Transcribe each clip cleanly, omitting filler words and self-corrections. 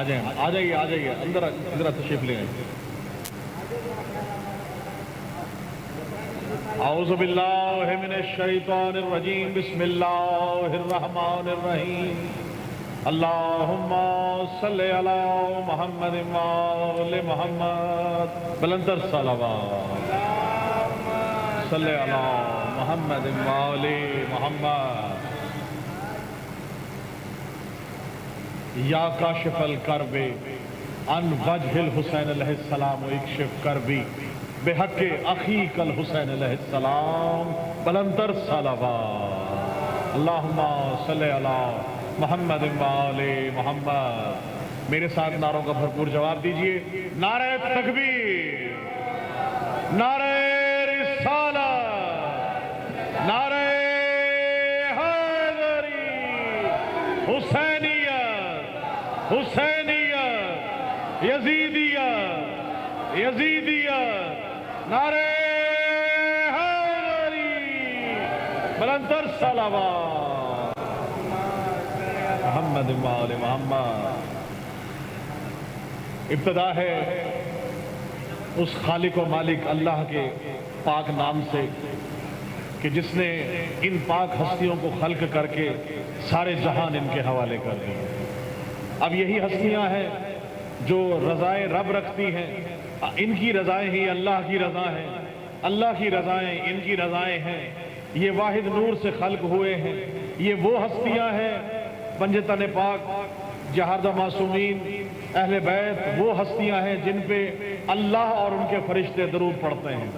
آ جائیے اندر ادھر تشریف لے آئیے. اعوذ باللہ من الشیطان الرجیم بسم اللہ الرحمن الرحیم. اللہم صلی علی محمد وآل محمد. بلندر صلوات. صلی علی محمد وآل محمد. یا کاشف الکرب عن وجہ الحسین علیہ السلام اکشف کربی بحق اخیک الحسین علیہ السلام. بلندر صلوات. اللہم صلی علی محمد وآل محمد. میرے ساتھ نعروں کا بھرپور جواب دیجئے. نعرہ تکبیر، نعرہ رسالت، نعرہ حیدری، حسینیت، حسینیت، یزیدیت، یزیدیت، نعرہ حیدری. بلندر صلوات. محمد وآل محمد. ابتدا ہے اس خالق و مالک اللہ کے پاک نام سے کہ جس نے ان پاک ہستیوں کو خلق کر کے سارے جہان ان کے حوالے کر دیے. اب یہی ہستیاں ہیں جو رضائے رب رکھتی ہیں. ان کی رضائیں ہی اللہ کی رضا ہیں، اللہ کی رضائیں ان کی رضائیں ہیں. یہ واحد نور سے خلق ہوئے ہیں. یہ وہ ہستیاں ہیں پنجتن پاک، جہاردہ معصومین، اہل بیت. وہ ہستیاں ہیں جن پہ اللہ اور ان کے فرشتے درود پڑھتے ہیں.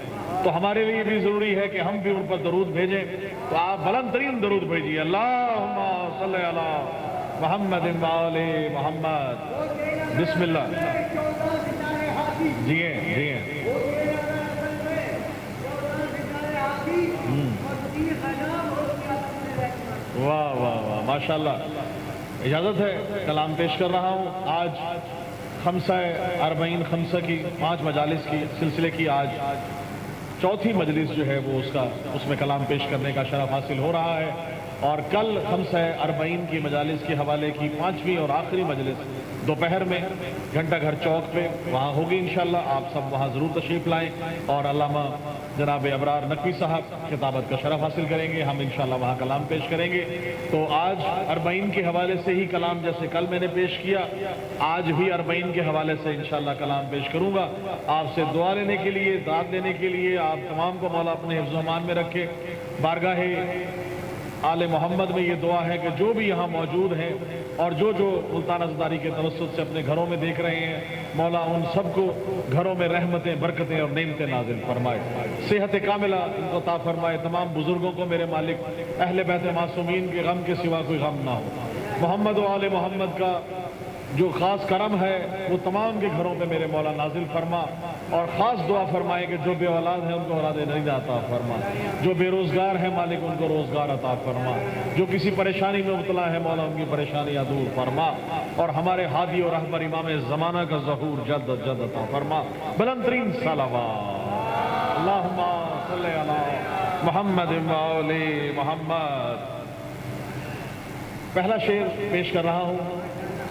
تو ہمارے لیے بھی ضروری ہے کہ ہم بھی ان پر درود بھیجیں. تو آپ بلند ترین درود بھیجیے. اللہم صلی علی محمد وآل محمد. بسم اللہ. جی ہیں. واہ واہ واہ ماشاءاللہ. اجازت ہے کلام پیش کر رہا ہوں. آج خمسہ اربعین خمسہ کی 5 مجالس کی سلسلے کی آج چوتھی مجلس جو ہے وہ اس میں کلام پیش کرنے کا شرف حاصل ہو رہا ہے. اور کل خمسہ اربعین کی مجالس کے حوالے کی 5ویں اور آخری مجلس دوپہر میں گھنٹہ گھر چوک پہ وہاں ہوگی انشاءاللہ. آپ سب وہاں ضرور تشریف لائیں اور علامہ جناب ابرار نقوی صاحب خطابت کا شرف حاصل کریں گے. ہم انشاءاللہ وہاں کلام پیش کریں گے. تو آج اربعین کے حوالے سے ہی کلام جیسے کل میں نے پیش کیا، آج بھی اربعین کے حوالے سے انشاءاللہ کلام پیش کروں گا. آپ سے دعا لینے کے لیے، داد دینے کے لیے. آپ تمام کو مولا اپنے حفظ و امان میں رکھے. بارگاہ آل محمد میں یہ دعا ہے کہ جو بھی یہاں موجود ہیں اور جو ملتان ازداری کے توسط سے اپنے گھروں میں دیکھ رہے ہیں، مولا ان سب کو گھروں میں رحمتیں، برکتیں اور نعمتیں نازل فرمائے. صحت کاملہ ان کو عطا فرمائے. تمام بزرگوں کو میرے مالک اہل بیت معصومین کے غم کے سوا کوئی غم نہ ہو. محمد و آل محمد کا جو خاص کرم ہے وہ تمام کے گھروں پہ میرے مولا نازل فرما. اور خاص دعا فرمائے کہ جو بے اولاد ہیں ان کو اولاد نعمت عطا فرما. جو بے روزگار ہیں مالک ان کو روزگار عطا فرما. جو کسی پریشانی میں مبتلا ہے مولا ان کی پریشانیاں دور فرما. اور ہمارے ہادی اور رہبر امام زمانہ کا ظہور جلد از جلد عطا فرما. بلند ترین صلوات. اللہم صلی علی محمد وآل محمد. پہلا شعر پیش کر رہا ہوں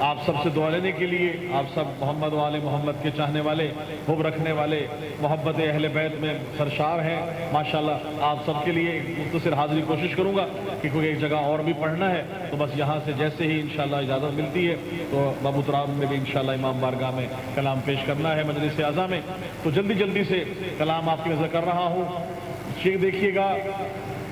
آپ سب سے دعا لینے کے لیے. آپ سب محمد و آل محمد کے چاہنے والے، حب رکھنے والے، محبت اہل بیت میں سرشار ہیں ماشاءاللہ. آپ سب کے لیے مختصر حاضری کوشش کروں گا کہ کوئی ایک جگہ اور بھی پڑھنا ہے تو بس یہاں سے جیسے ہی انشاءاللہ اجازت ملتی ہے تو بابو تراب میں بھی انشاءاللہ امام بارگاہ میں کلام پیش کرنا ہے مجلس اعظم میں. تو جلدی سے کلام آپ کی نظر کر رہا ہوں. شیخ دیکھیے گا،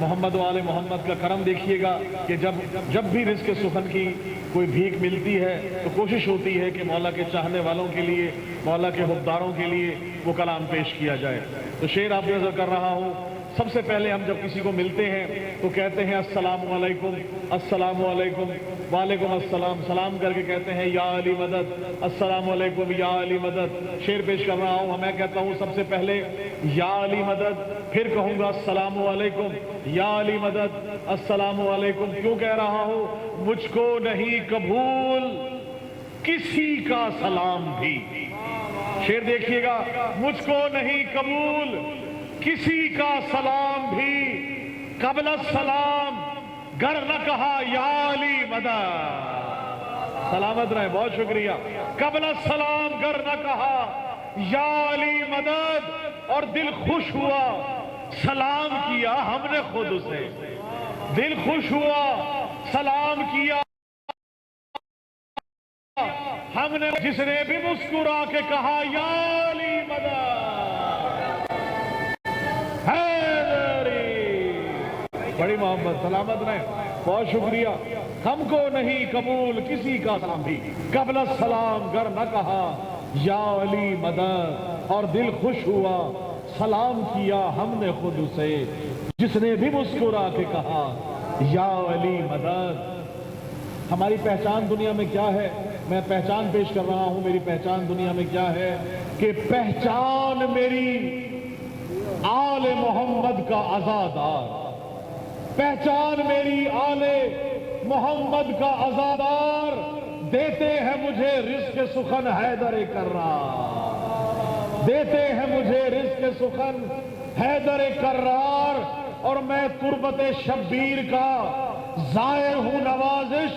محمد و آل محمد کا کرم دیکھیے گا کہ جب بھی رزق سخن کی کوئی بھیک ملتی ہے تو کوشش ہوتی ہے کہ مولا کے چاہنے والوں کے لیے، مولا کے حبداروں کے لیے وہ کلام پیش کیا جائے. تو شعر آپ نظر کر رہا ہوں. سب سے پہلے ہم جب کسی کو ملتے ہیں تو کہتے ہیں السلام علیکم، السلام علیکم، وعلیکم السلام. سلام کر کے کہتے ہیں یا علی مدد، السلام علیکم یا علی مدد. شعر پیش کر رہا ہوں. میں کہتا ہوں سب سے پہلے یا علی مدد، پھر کہوں گا السلام علیکم یا علی مدد، السلام علیکم. کیوں کہہ رہا ہوں؟ مجھ کو نہیں قبول کسی کا سلام بھی. شعر دیکھیے گا. مجھ کو نہیں قبول کسی کا سلام بھی، قبل السلام گر نہ کہا یا علی مدد. سلامت رہے، بہت شکریہ. قبل السلام گر نہ کہا یا علی مدد، اور دل خوش ہوا سلام کیا ہم نے خود اسے. دل خوش ہوا سلام کیا ہم نے، جس نے بھی مسکرا کے کہا یا علی مدد حیدری. بڑی محبت. سلامت رہے، بہت شکریہ. ہم کو نہیں قبول کسی کا سلام بھی. قبل السلام گر نہ کہا یا علی مدد، اور دل خوش ہوا سلام کیا ہم نے خود اسے، جس نے بھی مسکرا کے کہا یا علی مدد. ہماری پہچان دنیا میں کیا ہے؟ میں پہچان پیش کر رہا ہوں. میری پہچان دنیا میں کیا ہے کہ پہچان میری آل محمد کا عزادار. پہچان میری آل محمد کا عزادار. دیتے ہیں مجھے رزق سخن حیدر کرار، دیتے ہیں مجھے رزق سخن حیدر کرار. اور میں تربت شبیر کا زائر ہوں نوازش،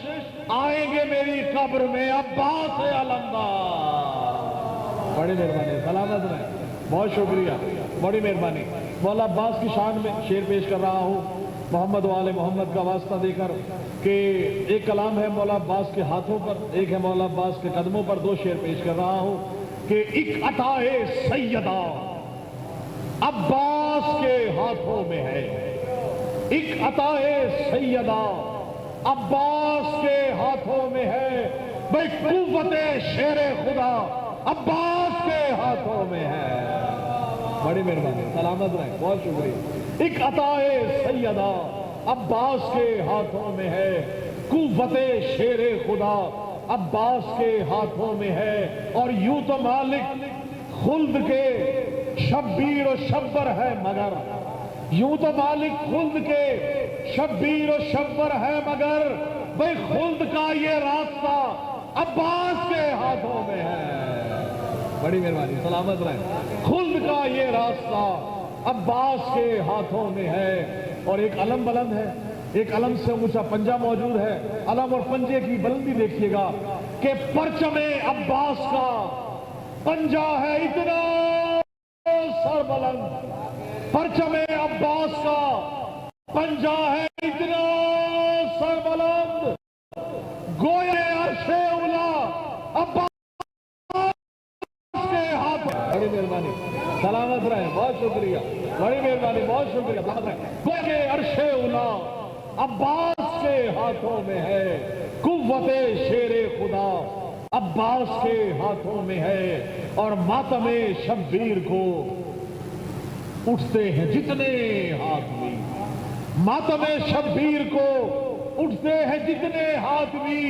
آئیں گے میری قبر میں عباس علمدار. بڑی مہربانی. سلامت رہے، بہت شکریہ، بڑی مہربانی. مولا عباس کی شان میں شعر پیش کر رہا ہوں محمد والے محمد کا واسطہ دے کر، کہ ایک کلام ہے مولا عباس کے ہاتھوں پر، ایک ہے مولا عباس کے قدموں پر. دو شعر پیش کر رہا ہوں کہ ایک عطائے سیدہ عباس کے ہاتھوں میں ہے، ایک عطائے سیدہ عباس کے ہاتھوں میں ہے، بھئی قوت شیر خدا عباس کے ہاتھوں میں ہے. بڑی مہربانی. سلامت رہیں، بہت شکریہ. ایک عطائے سیدہ عباس کے ہاتھوں میں ہے، قوت شیر خدا عباس کے ہاتھوں میں ہے. اور یوں تو مالک خلد کے شبیر و شبر ہے مگر، یوں تو مالک خلد کے شبیر و شبر ہے مگر، بھئی خلد کا یہ راستہ عباس کے ہاتھوں میں ہے. بڑی مہربانی. سلامت رہیں. خلد کا یہ راستہ عباس کے ہاتھوں میں ہے. اور ایک علم بلند ہے، ایک علم سے اونچا پنجہ موجود ہے. علم اور پنجے کی بلندی دیکھیے گا کہ پرچم عباس کا پنجہ ہے اتنا سر بلند. پرچم عباس کا پنجہ ہے اتنا سر بلند، گویا عرش اولا عباس کے ہاتھ. بڑی مہربانی. سلامت رہیں، بہت شکریہ، بڑی مہربانی، بہت شکریہ. گویا عرش اولا عباس کے ہاتھوں میں ہے، قوت شیر خدا عباس کے ہاتھوں میں ہے. اور ماتم شبیر کو اٹھتے ہیں جتنے ہاتھ بھی، ماتم شبیر کو اٹھتے ہیں جتنے ہاتھ بھی،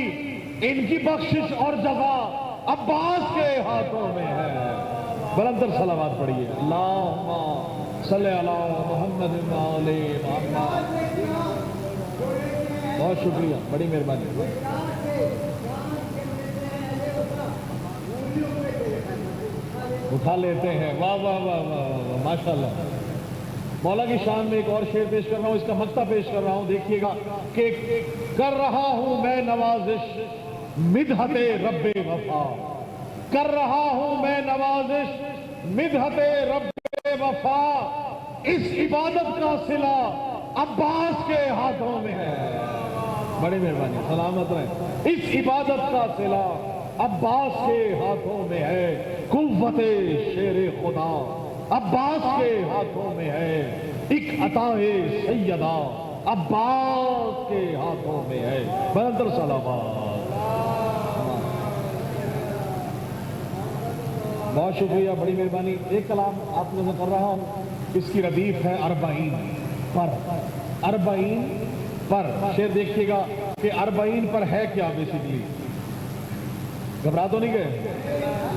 ان کی بخشش اور جزا عباس کے ہاتھوں میں ہے. بلندر صلوات پڑھیے. اللہم صلی علی محمد و آل محمد. بہت شکریہ، بڑی مہربانی. اٹھا لیتے ہیں. واہ واہ واہ واہ، ماشاءاللہ. مولا کی شان میں ایک اور شعر پیش کر رہا ہوں، اس کا مقطع پیش کر رہا ہوں. دیکھیے گا کہ کر رہا ہوں میں نوازش مدحت رب وفا، کر رہا ہوں میں نوازش مدحت رب وفا. اس عبادت کا صلہ عباس کے ہاتھوں میں ہے. بڑی مہربانی. سلامت رہیں. اس عبادت کا صلہ عباس کے ہاتھوں میں ہے، قوت شیر خدا عباس کے ہاتھوں میں ہے. ایک عطائے سیدہ عباس کے ہاتھوں میں ہے. بلندر سلامات. بہت شکریہ، بڑی مہربانی. ایک کلام آپ لوگوں کر رہا ہوں، اس کی ردیف ہے اربعین پر. اربعین پر شعر دیکھیے گا کہ اربعین پر ہے کیا. بیسیکلی گھبرا تو نہیں گئے؟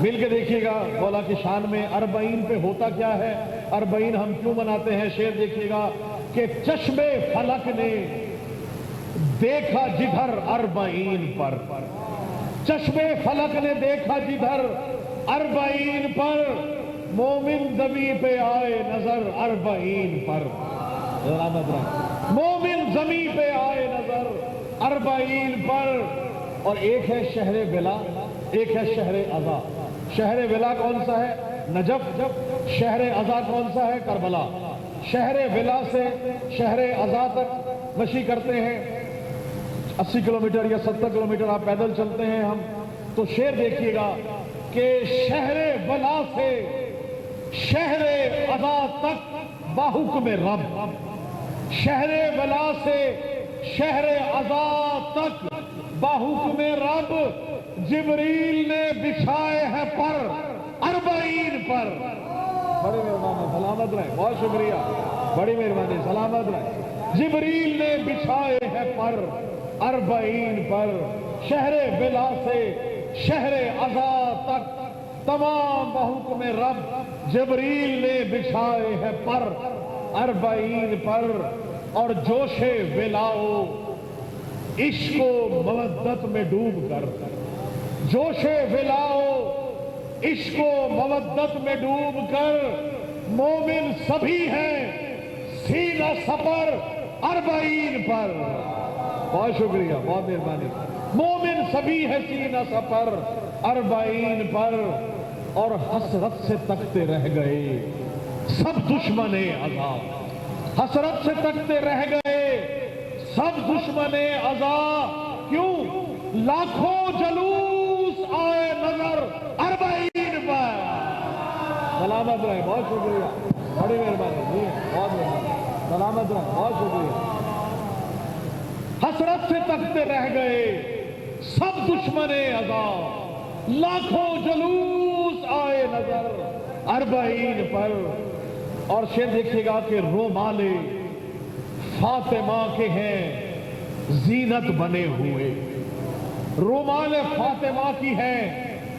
مل کے دیکھیے گا مولا کی شان میں اربعین پہ ہوتا کیا ہے، اربعین ہم کیوں مناتے ہیں. شعر دیکھیے گا کہ چشم فلک نے دیکھا جدھر اربعین پر، چشم فلک نے دیکھا جدھر اربعین پر، مومن زمین پہ آئے نظر اربعین پر. مومن زمین پہ آئے نظر اربعین پر. اور ایک ہے شہر ولا، ایک ہے شہر عزا۔ شہر ولا کون سا ہے؟ نجف۔ شہر عزا کون سا ہے؟ کربلا۔ شہر ولا سے شہر عزا تک مشی کرتے ہیں 80 کلومیٹر یا 70 کلومیٹر آپ پیدل چلتے ہیں ہم، تو شعر دیکھیے گا کہ شہر ولا سے شہر عزا تک باحکم رب، شہر ولا سے شہر عزا تک باحکم رب جبریل نے بچھائے ہیں پر 40 پر۔ بڑی مہربانی، سلامت رہے، بہت شکریہ، بڑی مہربانی، سلامت رہے۔ جبریل نے بچھائے ہیں پر 40 پر۔ شہر ولا سے شہر عزا تک تمام بحکم رب جبریل نے بچھائے ہیں پر 40 پر۔ اور جوش ولاؤ عشق و مودت میں ڈوب کر، جوش ولاؤ عشق و مودت میں ڈوب کر مومن سبھی ہیں سینہ سپر 40 پر۔ بہت شکریہ، بہت مہربانی۔ مومن سبھی ہے سینہ سپر 40 پر۔ اور حسرت سے تکتے رہ گئے سب دشمن عزا، حسرت سے تکتے رہ گئے سب دشمن عزا۔ کیوں؟ لاکھوں جلوس آئے نظر 40 پر۔ سلامت رہے، بہت شکریہ، بڑی مہربانی، جی بہت مہربانی، سلامت رہے، بہت شکریہ۔ حسرت سے تکتے رہ گئے سب دشمن عزا، لاکھوں جلوس آئے نظر 40 پر۔ اور شعر دیکھیے گا کہ رومال فاطمہ کے ہیں زینت بنے ہوئے، رومال فاطمہ کی ہے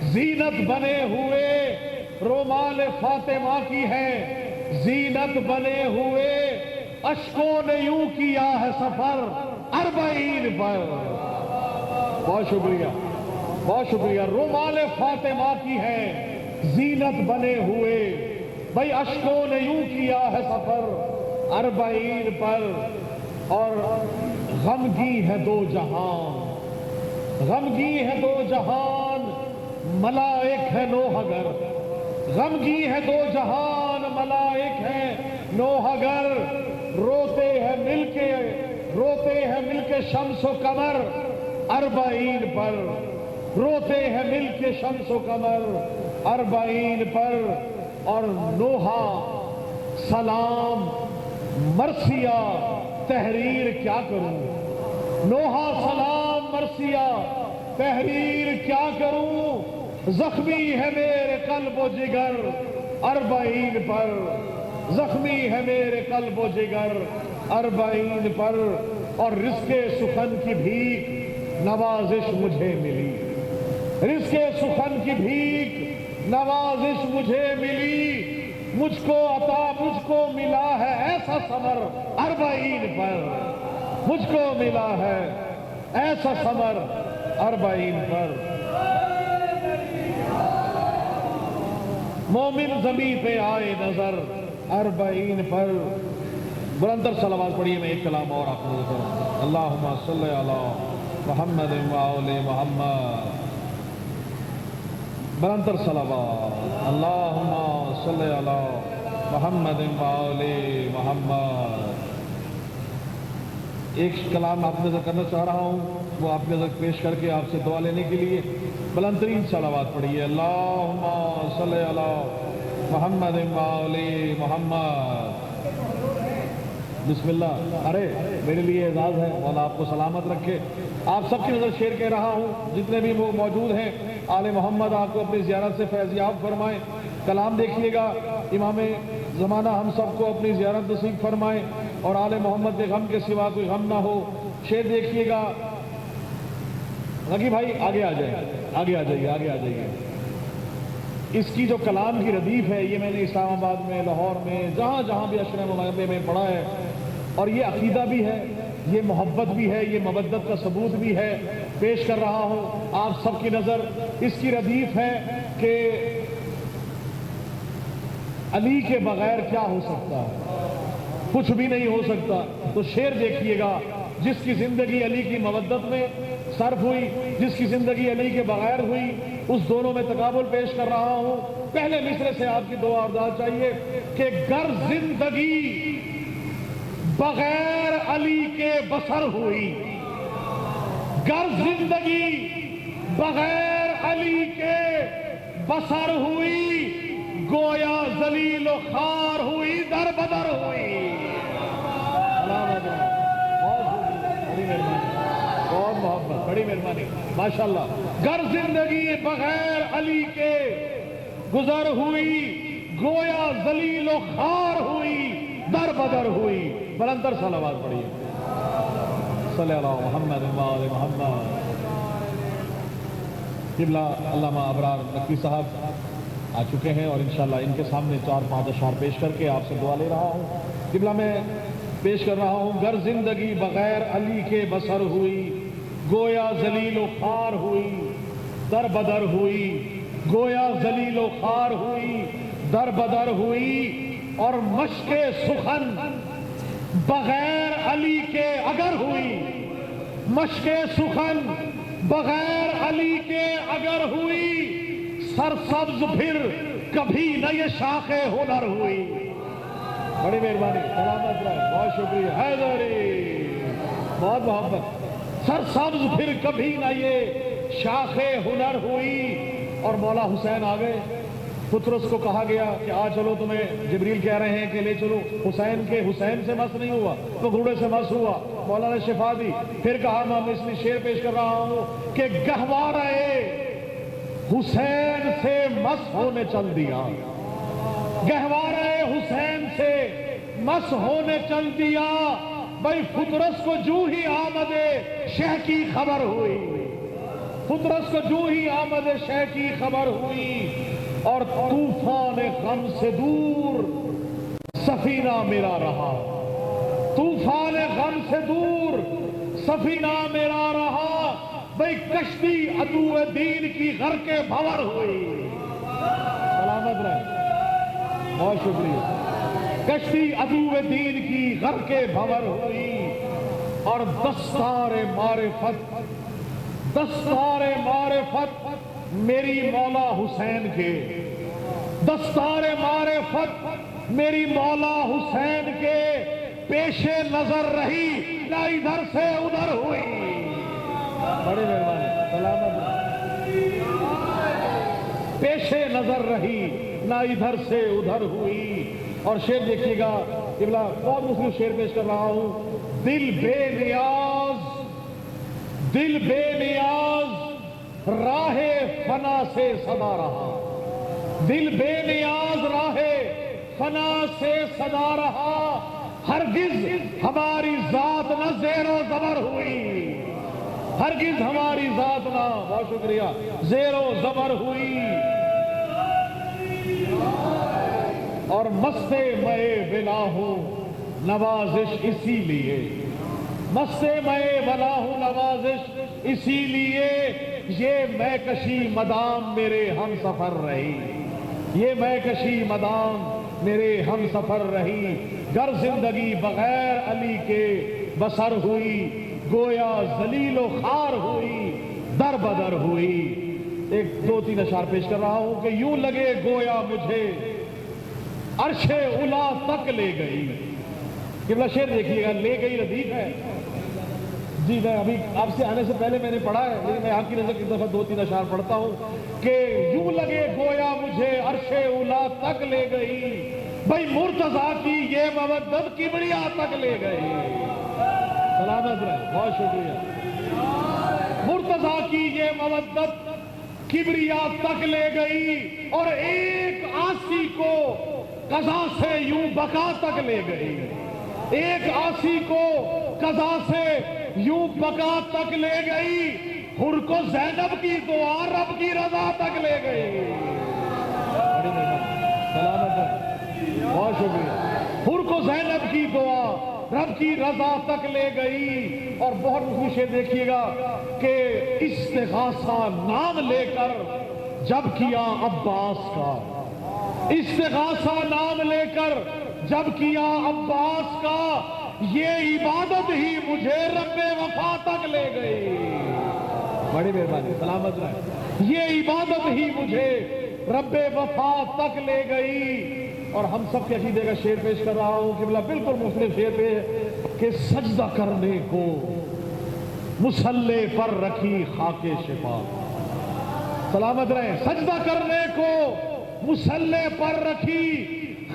زینت بنے ہوئے، رومال فاطمہ کی ہے زینت بنے ہوئے، اشکوں نے یوں کیا ہے سفر 40 پر۔ بہت شکریہ، بہت شکریہ۔ رومال فاطمہ کی ہے زینت بنے ہوئے، بھائی اشکوں نے یوں کیا ہے سفر 40 پر۔ اور غمگی ہے دو جہان، غمگی ہے دو جہان ملائک ہے نوحہ گر، غمگی ہے دو جہان ملائک ہے نوحہ گر، روتے ہیں مل کے، روتے ہیں مل کے شمس و قمر 40 پر، روتے ہیں مل کے شمس و قمر 40 پر۔ اور نوحہ سلام مرثیہ تحریر کیا کروں، نوحہ سلام مرثیہ تحریر کیا کروں، زخمی ہے میرے قلب و جگر 40 پر، زخمی ہے میرے قلب و جگر 40 پر۔ اور رزق سخن کی بھیک نوازش مجھے ملی، رزق سخن کی بھیک نوازش مجھے ملی، مجھ کو عطا مجھ کو ملا ہے ایسا ثمر 40 پر، مجھ کو ملا ہے ایسا ثمر 40 پر۔ مومن زمین پہ آئے نظر 40 پر۔ بلندر صلوات پڑھیے، میں ایک کلام اور آپ کو کروں۔ اللہم صلی علی محمد و آل محمد، بلندر صلوات۔ اللہم صلی علی محمد و آل محمد۔ ایک کلام آپ نظر کرنا چاہ رہا ہوں، وہ آپ نظر پیش کر کے آپ سے دعا لینے کے لیے بلندرین صلوات پڑھیے۔ اللہم صلی علی محمد و آل محمد۔ بسم اللہ۔ ارے میرے لیے اعزاز ہے، مولا آپ کو سلامت رکھے۔ آپ سب کی نظر شعر کہہ رہا ہوں، جتنے بھی وہ موجود ہیں، آل محمد آپ کو اپنی زیارت سے فیضیاب فرمائیں۔ کلام دیکھیے گا، امام زمانہ ہم سب کو اپنی زیارت نصیب فرمائیں، اور آل محمد کے غم کے سوا کوئی غم نہ ہو۔ شعر دیکھیے گا، رگی بھائی آگے آ جائیں، آگے آ جائیے، آگے آ جائیے۔ اس کی جو کلام کی ردیف ہے، یہ میں نے اسلام آباد میں، لاہور میں، جہاں جہاں بھی اشرے مغربے میں پڑھا ہے، اور یہ عقیدہ بھی ہے، یہ محبت بھی ہے، یہ مودت کا ثبوت بھی ہے، پیش کر رہا ہوں آپ سب کی نظر۔ اس کی ردیف ہے کہ علی کے بغیر کیا ہو سکتا ہے، کچھ بھی نہیں ہو سکتا۔ تو شعر دیکھیے گا، جس کی زندگی علی کی مودت میں صرف ہوئی، جس کی زندگی علی کے بغیر ہوئی، اس دونوں میں تقابل پیش کر رہا ہوں۔ پہلے مصرے سے آپ کی دعا ارداد چاہیے کہ گر زندگی بغیر علی کے بسر ہوئی، گر زندگی بغیر علی کے بسر ہوئی، گویا ذلیل و خوار ہوئی، در بدر ہوئی۔ بہت محبت، بڑی مہربانی، ماشاءاللہ۔ گر زندگی بغیر علی کے گزر ہوئی، گویا ذلیل و خوار ہوئی، در بدر ہوئی۔ بلندر صلوات پڑھیے، صلی اللہ محمد و آل محمد۔ قبلہ علامہ ابرار نقوی صاحب آ چکے ہیں اور انشاءاللہ ان کے سامنے 4-5 اشعار پیش کر کے آپ سے دعا لے رہا ہوں۔ قبلہ میں پیش کر رہا ہوں، گر زندگی بغیر علی کے بسر ہوئی، گویا ذلیل و خوار ہوئی، در بدر ہوئی، گویا ذلیل و خوار ہوئی، در بدر ہوئی، اور مشق سخن بغیر علی کے اگر ہوئی، مشق سخن بغیر علی کے اگر ہوئی، سرسبز پھر کبھی نہ یہ شاخ ہنر ہوئی۔ بڑی مہربانی، سلامت رہے، بہت شکریہ، حیدری، بہت محبت۔ سرسبز پھر کبھی نہ یہ شاخ ہنر ہوئی، اور مولا حسین آ گئے۔ پترس کو کہا گیا کہ آ چلو، تمہیں جبریل کہہ رہے ہیں کہ لے چلو۔ حسین کے حسین سے مس نہیں ہوا تو گھوڑے سے مس ہوا، مولا نے شفا دی۔ پھر کہا میں مثلی شعر پیش کر رہا ہوں کہ گہوارہ حسین سے مس ہونے چل دیا، گہوارہ حسین سے مس ہونے چل دیا، بھائی پترس کو جو ہی آمد شہ کی خبر ہوئی، پترس کو جو ہی آمد شہ کی خبر ہوئی، اور طوفان غم سے دور سفینہ میرا رہا، طوفان غم سے دور سفینہ میرا رہا، بھئی کشتی عدو دین کی غرق بھور ہوئی۔ سلامت رہے، بہت شکریہ۔ کشتی عدو دین کی غرق بھور ہوئی، اور دستار معرفت، دستار معرفت میری مولا حسین کے، دستار معرفت میری مولا حسین کے پیش نظر رہی، نہ ادھر سے ادھر ہوئی۔ بڑی مہربانی، سلامت، پیش نظر رہی، نہ ادھر سے ادھر ہوئی۔ اور شعر دیکھیے گا، قبلہ بہت مسلم شعر پیش کر رہا ہوں۔ دل بے نیاز، دل بے نیاز راہ فنا سے صدا رہا، دل بے نیاز راہ فنا سے صدا رہا، ہرگز ہماری ذات نہ زیر و زبر ہوئی، ہرگز ہماری ذات نہ، بہت شکریہ، زیر و زبر ہوئی۔ اور مستے میں بلا ہوں نوازش اسی لیے، مستے میں بلا ہوں نوازش اسی لیے، یہ میں کشی مدام میرے ہم سفر رہی، یہ میں کشی مدام میرے ہم سفر رہی، گر زندگی بغیر علی کے بسر ہوئی، گویا ذلیل و خوار ہوئی، در بدر ہوئی۔ ایک 2-3 اشعار پیش کر رہا ہوں کہ یوں لگے گویا مجھے عرش اولا تک لے گئی۔ قبلہ شعر دیکھیے گا، لے گئی ردیف ہے جی، میں ابھی آپ سے آنے سے پہلے میں نے پڑھا ہے، لیکن میں آپ کی نظر کی دفعہ 2-3 اشعار پڑھتا ہوں کہ یوں لگے گویا مجھے عرش اولا تک لے گئی، بھئی مرتضیٰ کی یہ مودت کبریا تک لے گئی۔ سلامت رہے، بہت شکریہ۔ مرتضیٰ کی یہ مودت کبریا تک لے گئی، اور ایک آسی کو قضا سے یوں بقا تک لے گئی، ایک آسی کو قضا سے یوں بقا تک لے گئی، حر کو زینب کی دعا رب کی رضا تک لے گئی۔ سلامت ہے، بہت شکریہ۔ حر کو زینب کی دعا رب کی رضا تک لے گئی۔ اور بہت خوشی دیکھیے گا کہ استغاثہ نام لے کر جب کیا عباس کا، استغاثہ نام لے کر جب کیا عباس کا، یہ عبادت ہی مجھے رب وفا تک لے گئی۔ بڑی مہربانی، سلامت رہے۔ یہ عبادت ہی مجھے رب وفا تک لے گئی۔ اور ہم سب کے عقیدے کا شعر پیش کر رہا ہوں کہ بالکل مختلف شعر پہ کہ سجدہ کرنے کو مصلی پر رکھی خاک شفا۔ سلامت رہے۔ سجدہ کرنے کو مصلی پر رکھی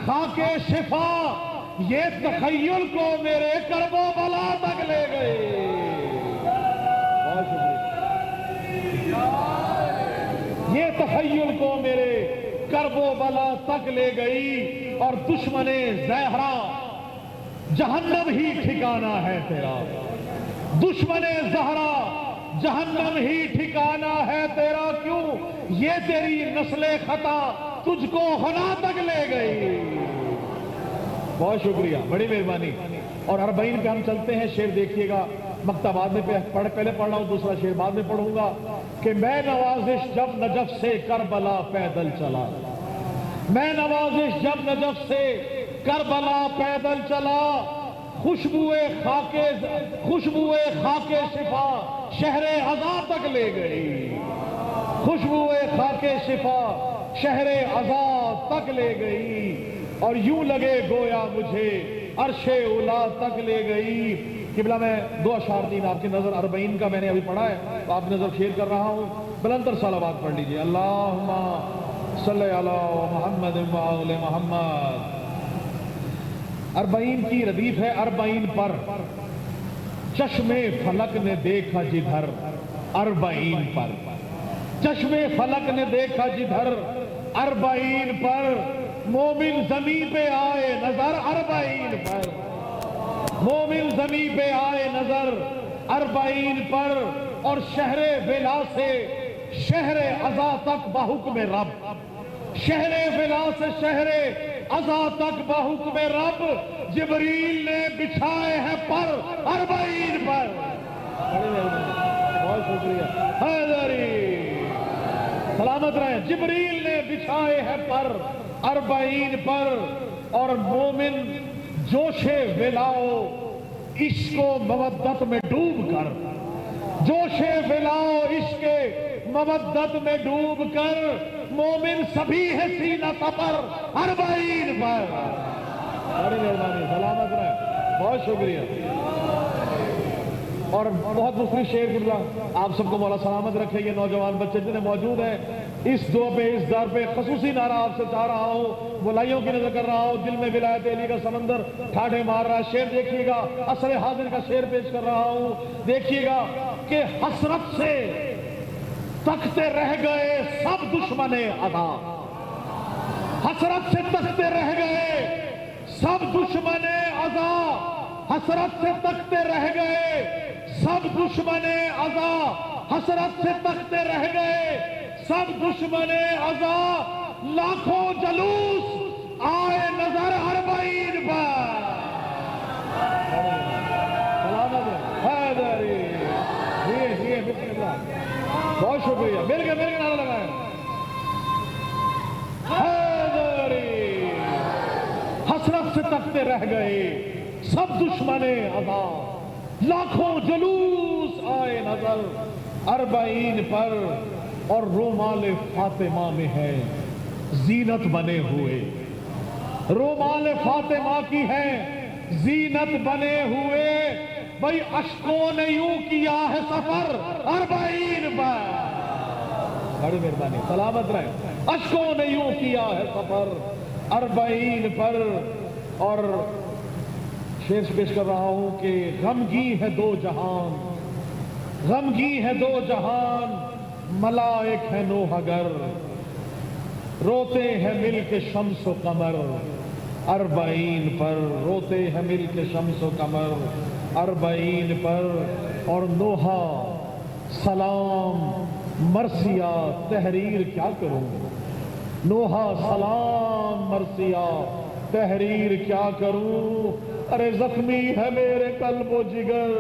خاک شفا، یہ تخیل کو میرے کرب و بلا تک لے گئے۔ بہت شکریہ۔ یہ تخیل کو میرے کرب و بلا تک لے گئی، اور دشمن زہرا جہنم ہی ٹھکانہ ہے تیرا۔ دشمن زہرا جہنم ہی ٹھکانہ ہے تیرا، کیوں یہ تیری نسل خطا تجھ کو خنا تک لے گئی۔ بہت شکریہ، بڑی مہربانی۔ اور 40 پہ ہم چلتے ہیں، شعر دیکھیے گا، مقطع بعد میں پہلے پڑھ رہا ہوں، دوسرا شعر بعد میں پڑھوں گا کہ میں نوازش جب نجف سے کربلا پیدل چلا، میں نوازش جب نجف سے کربلا پیدل چلا، خوشبوئے خاک شفا شہر عزا تک لے گئی، خوشبوئے خاک شفا شہر عزا تک لے گئی، اور یوں لگے گویا مجھے عرش اولا تک لے گئی۔ قبلہ میں 2 اشعار 3 آپ کی نظر 40 کا میں نے ابھی پڑھا ہے، تو آپ کی نظر شیئر کر رہا ہوں، بلندر صلوات پڑھ لیجئے۔ اللہم صلی علی محمد و آل محمد۔ 40 کی ردیف ہے۔ 40 پر چشم فلک نے دیکھا جدھر، 40 پر چشم فلک نے دیکھا جدھر، 40 پر مومن زمین پہ آئے نظر، 40 پر مومن زمین پہ آئے نظر، 40 پر، اور شہر ولا سے شہر عزا تک بحکم رب، شہر ولا سے شہر عزا تک بحکم رب، جبریل نے بچھائے ہیں پر 40 پر۔ بہت شکریہ، حیدری، سلامت رہیں۔ جبریل نے بچھائے ہیں پر 40 پر، اور مومن جوش ولاؤ عشق و مودت میں ڈوب کر، جوش ولاؤ عشق مودت میں ڈوب کر، مومن سبھی ہے سینہ سفر 40 پر۔ بڑی مہربانی، سلامت رہیں، بہت شکریہ۔ اور بہت مختلف شعر قبلہ آپ سب کو مولا سلامت رکھے۔ یہ نوجوان بچے جتنے موجود ہیں اس دعا پہ، اس در پہ خصوصی نعرہ آپ سے چاہ رہا ہوں، بلائیوں کی نظر کر رہا ہوں، دل میں ولایت علی کا سمندر ٹھاٹھے مار رہا ہے۔ شعر دیکھیے گا، عصر حاضر کا شعر پیش کر رہا ہوں، دیکھیے گا کہ حسرت سے تکتے رہ گئے سب دشمن عطا، حسرت سے تکتے رہ گئے سب دشمن عطا، حسرت سے تکتے رہ گئے سب دشمن عطا، حسرت سے تکتے رہ گئے سب دشمن عطا، لاکھوں جلوس آئے نظر 40 پر۔ حیدری، جی بسم اللہ، بہت شکریہ، مل کے نعرہ لگائیں۔ حیدری، حسرت سے تکتے رہ گئے سب دشمن عطا، لاکھوں جلوس آئے نظر 40 پر، اور رومال فاطمہ میں ہے زینت بنے ہوئے، رومال فاطمہ کی ہے زینت بنے ہوئے، بھئی اشکوں نے یوں کیا ہے سفر 40 پر۔ بڑی مہربانی، سلامت رہے۔ اشکوں نے یوں کیا ہے سفر 40 پر، اور شعر پیش کر رہا ہوں کہ غمگی ہے 2 جہان، غمگی ہے 2 جہان، ملائک ہے نوحہ گر، روتے ہیں مل کے شمس و قمر 40 پر، روتے ہیں مل کے شمس و قمر 40 پر، اور نوحہ سلام مرثیہ تحریر کیا کروں، نوحہ سلام مرثیہ تحریر کیا کروں، ارے زخمی ہے میرے قلب و جگر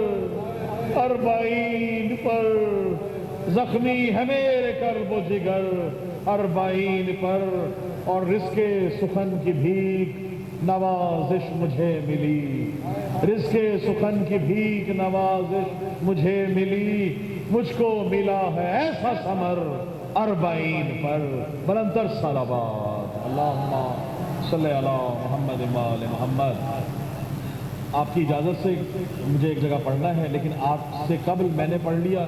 40 پر، زخمی ہے میرے قلب و جگر 40 پر، اور رزق سخن کی بھیک نوازش مجھے ملی، رزق سخن کی بھیک نوازش مجھے ملی، مجھ کو ملا ہے ایسا ثمر اربعین پر بلندر صلوات اللہم صلی علی محمد و آل محمد۔ آپ کی اجازت سے مجھے ایک جگہ پڑھنا ہے، لیکن آپ سے قبل میں نے پڑھ لیا،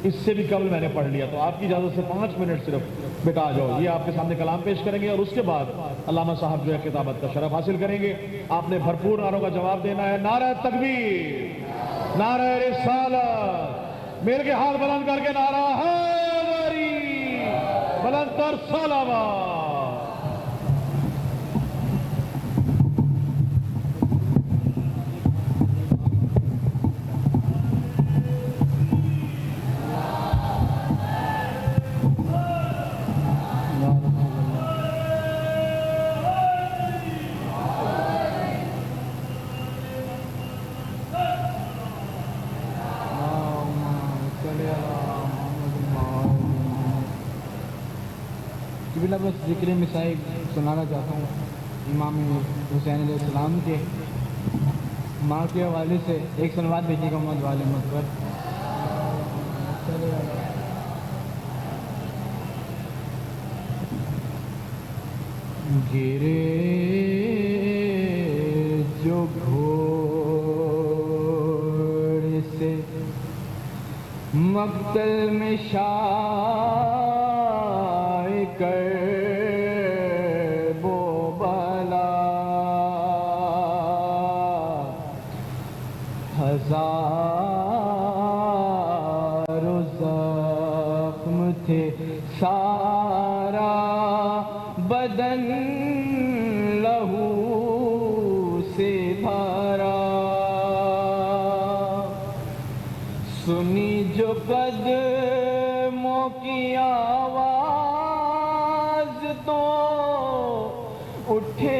اس سے بھی قبل میں نے پڑھ لیا، تو آپ کی اجازت سے 5 منٹ صرف بیٹا آ جاؤ، یہ آپ کے سامنے کلام پیش کریں گے اور اس کے بعد علامہ صاحب جو ہے خطابت کا شرف حاصل کریں گے۔ آپ نے بھرپور نعروں کا جواب دینا ہے، نعرہ تکبیر، نعرہ رسالت، مل کے ہاتھ بلند کر کے نعرہ حیدری، بلند تر صلوات۔ قبلہ بس ذکر مسائب سنانا چاہتا ہوں امام حسین علیہ السلام کے ماں کے حوالے سے ایک سنوات دیکھیے گا محمد والے مت پر۔ گرے جو گھوڑ سے مقتل میں شائع کر وہ بلا، ہزاروں زخم تھے سارا بدن لہو سے بھرا، سنی جو قدموں کی آواز تو اٹھے